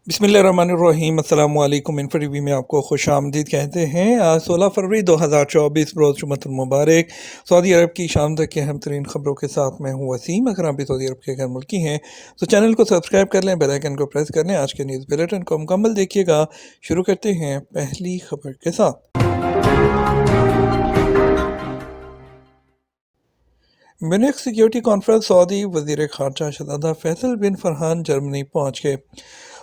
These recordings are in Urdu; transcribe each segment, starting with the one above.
بسم اللہ الرحمن الرحیم۔ السلام علیکم۔ انفو ٹی وی میں آپ کو خوش آمدید کہتے ہیں۔ آج 16 فروری 2024 بروز جمعۃ المبارک۔ سعودی عرب کی شام تک کی اہم ترین خبروں کے ساتھ میں ہوں وسیم۔ اگر آپ بھی سعودی عرب کے غیر ملکی ہیں تو چینل کو سبسکرائب کر لیں، بیل آئیکن کو پریس کر لیں۔ آج کے نیوز بلیٹن کو مکمل دیکھیے گا۔ شروع کرتے ہیں پہلی خبر کے ساتھ۔ میونخ سیکیورٹی کانفرنس، سعودی وزیر خارجہ شہزادہ فیصل بن فرحان جرمنی پہنچ گئے۔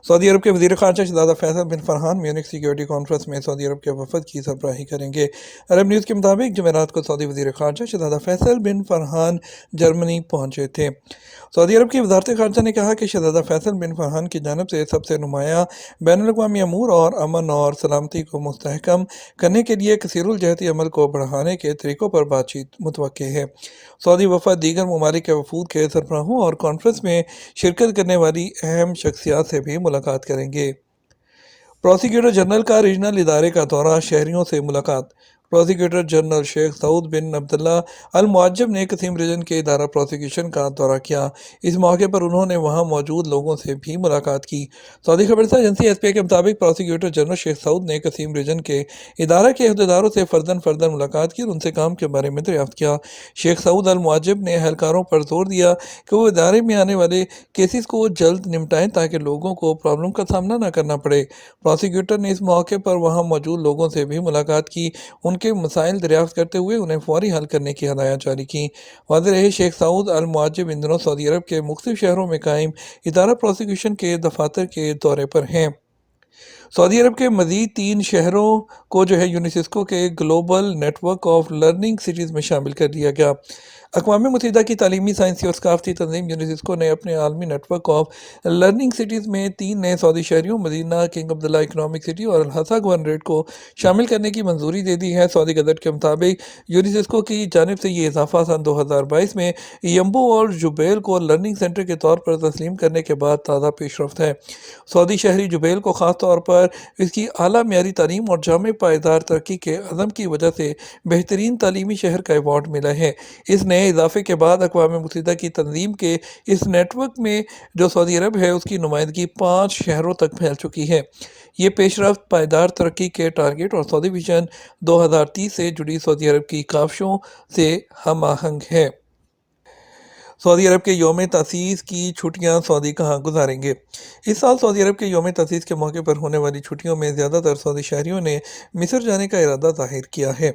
سعودی عرب کے وزیر خارجہ شہزادہ فیصل بن فرحان میونخ سیکیورٹی کانفرنس میں سعودی عرب کے وفد کی سربراہی کریں گے۔ عرب نیوز کے مطابق جمعرات کو سعودی وزیر خارجہ شہزادہ فیصل بن فرحان جرمنی پہنچے تھے۔ سعودی عرب کی وزارت خارجہ نے کہا کہ شہزادہ فیصل بن فرحان کی جانب سے سب سے نمایاں بین الاقوامی امور اور امن اور سلامتی کو مستحکم کرنے کے لیے کثیر الجہتی عمل کو بڑھانے کے طریقوں پر بات چیت متوقع ہے۔ سعودی وفد دیگر ممالک کے وفود کے سربراہوں اور کانفرنس میں شرکت کرنے والی اہم شخصیات سے بھی ملاقات کریں گے۔ پروسیکیوٹر جنرل کا ریجنل ادارے کا دورہ، شہریوں سے ملاقات۔ پروسیکیوٹر جنرل شیخ سعود بن عبداللہ المعجب نے قسیم ریجن کے ادارہ پروسیکیوشن کا دورہ کیا۔ اس موقع پر انہوں نے وہاں موجود لوگوں سے بھی ملاقات کی۔ سعودی خبررساں ایجنسی ایس پی اے کے مطابق پروسیکیوٹر جنرل شیخ سعود نے قسیم ریجن کے ادارہ کے عہدیداروں سے فرداً ملاقات کی اور ان سے کام کے بارے میں دریافت کیا۔ شیخ سعود المعجب نے اہلکاروں پر زور دیا کہ وہ ادارے میں آنے والے کیسز کو جلد نمٹائیں تاکہ لوگوں کو پرابلم کا سامنا نہ کرنا پڑے۔ پروسیکیوٹر نے اس موقع پر وہاں موجود لوگوں سے بھی ملاقات کی، ان کے مسائل دریافت کرتے ہوئے انہیں فوری حل کرنے کی ہدایات جاری کیں۔ واضح رہے، شیخ سعود المعجب ان دنوں سعودی عرب کے مختلف شہروں میں قائم ادارہ پروسیکیوشن کے دفاتر کے دورے پر ہیں۔ سعودی عرب کے مزید 3 شہروں کو یونیسکو کے global network of learning cities میں شامل کر دیا گیا۔ اقوام متحدہ کی تعلیمی، سائنسی اور ثقافتی تنظیم یونیسکو نے اپنے عالمی network of learning cities میں 3 نئے سعودی شہریوں Medina, King Abdullah economic city اور الحسا گورنریٹ کو شامل کرنے کی منظوری دے دی ہے۔ سعودی گزٹ کے مطابق یونیسکو کی جانب سے یہ اضافہ سن 2022 میں یمبو اور جبیل کو لرننگ سینٹر کے طور پر تسلیم کرنے کے بعد تازہ پیش رفت ہے۔ سعودی شہری جبیل کو خاص طور پر اس کی اعلیٰ معیاری تعلیم اور جامع پائیدار ترقی کے عزم کی وجہ سے بہترین تعلیمی شہر کا ایوارڈ ملا ہے۔ اس نئے اضافے کے بعد اقوام متحدہ کی تنظیم کے اس نیٹ ورک میں جو سعودی عرب ہے اس کی نمائندگی 5 شہروں تک پھیل چکی ہے۔ یہ پیش رفت پائیدار ترقی کے ٹارگٹ اور سعودی ویژن 2030 سے جڑی سعودی عرب کی کاوشوں سے ہم آہنگ ہے۔ سعودی عرب کے یوم تاسیس کی چھٹیاں سعودی کہاں گزاریں گے؟ اس سال سعودی عرب کے یوم تاسیس کے موقع پر ہونے والی چھٹیوں میں زیادہ تر سعودی شہریوں نے مصر جانے کا ارادہ ظاہر کیا ہے۔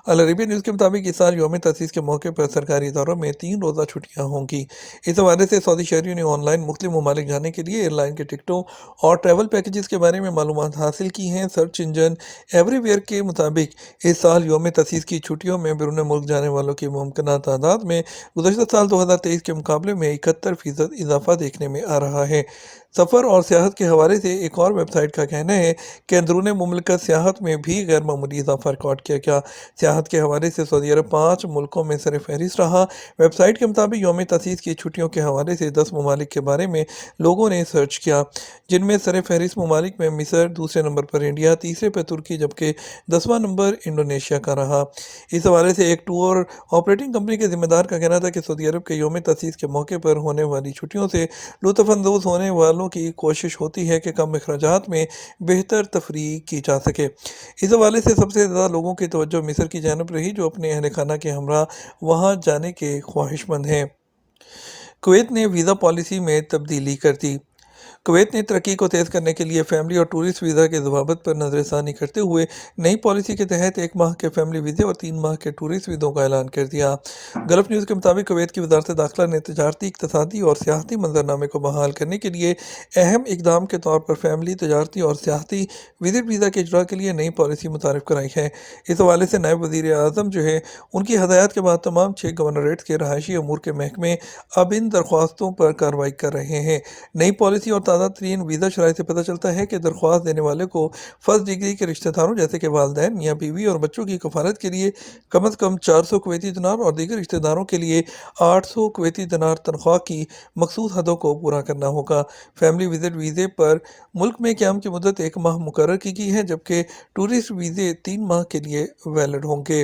العربیہ نیوز کے مطابق اس سال یوم تاسیس کے موقع پر سرکاری اداروں میں 3 روزہ چھٹیاں ہوں گی۔ اس حوالے سے سعودی شہریوں نے آن لائن مختلف ممالک جانے کے لیے ایئر لائن کے ٹکٹوں اور ٹریول پیکیجز کے بارے میں معلومات حاصل کی ہیں۔ سرچ انجن ایوری ویئر کے مطابق اس سال یوم تاسیس کی چھٹیوں میں بیرون ملک جانے والوں کی ممکنہ تعداد میں گزشتہ سال 2023 کے مقابلے میں 71% اضافہ دیکھنے میں آ رہا ہے۔ سفر اور سیاحت کے حوالے سے ایک اور ویب سائٹ کا کہنا ہے کہ اندرون مملکت سیاحت میں بھی غیر معمولی اضافہ ریکارڈ کیا گیا۔ سیاحت کے حوالے سے سعودی عرب 5 ملکوں میں سر فہرست رہا۔ ویب سائٹ کے مطابق یوم تاسیس کی چھٹیوں کے حوالے سے 10 ممالک کے بارے میں لوگوں نے سرچ کیا، جن میں سر فہرست ممالک میں مصر، دوسرے نمبر پر انڈیا، تیسرے پر ترکی، جبکہ 10واں نمبر انڈونیشیا کا رہا۔ اس حوالے سے ایک ٹور آپریٹنگ کمپنی کے ذمہ دار کا کہنا تھا کہ سعودی عرب کے یوم تاسیس کے موقع پر ہونے والی چھٹیوں سے لطف اندوز ہونے والوں کی کوشش ہوتی ہے کہ کم اخراجات میں بہتر تفریح کی جا سکے۔ اس حوالے سے سب سے زیادہ لوگوں کی توجہ مصر کی جانب رہی، جو اپنے اہل خانہ کے ہمراہ وہاں جانے کے خواہش مند ہیں۔ کویت نے ویزا پالیسی میں تبدیلی کر دی۔ کویت نے ترقی کو تیز کرنے کے لیے فیملی اور ٹورسٹ ویزا کے ضوابط پر نظر ثانی کرتے ہوئے نئی پالیسی کے تحت 1 ماہ کے فیملی ویزے اور 3 ماہ کے ٹورسٹ ویزوں کا اعلان کر دیا۔ گلف نیوز کے مطابق کویت کی وزارت داخلہ نے تجارتی، اقتصادی اور سیاحتی منظرنامے کو بحال کرنے کے لیے اہم اقدام کے طور پر فیملی، تجارتی اور سیاحتی وزٹ ویزا کے اجراء کے لیے نئی پالیسی متعارف کرائی ہے۔ اس حوالے سے نائب وزیر اعظم ان کی ہدایات کے بعد تمام 6 گورنریٹس کے رہائشی امور کے محکمے اب ان درخواستوں پر کارروائی کر رہے ہیں۔ نئی پالیسی اور تازہ ترین ویزا شرائط سے پتہ چلتا ہے کہ درخواست دینے والے کو فرسٹ ڈگری کے رشتہ داروں جیسے کہ والدین، میاں بیوی اور بچوں کی کفالت کے لیے کم از کم 400 کویتی دینار اور دیگر رشتہ داروں کے لیے 800 کویتی دینار تنخواہ کی مخصوص حدوں کو پورا کرنا ہوگا۔ فیملی وزٹ ویزے پر ملک میں قیام کی مدت 1 ماہ مقرر کی گئی ہے، جبکہ ٹورسٹ ویزے 3 ماہ کے لیے ویلڈ ہوں گے۔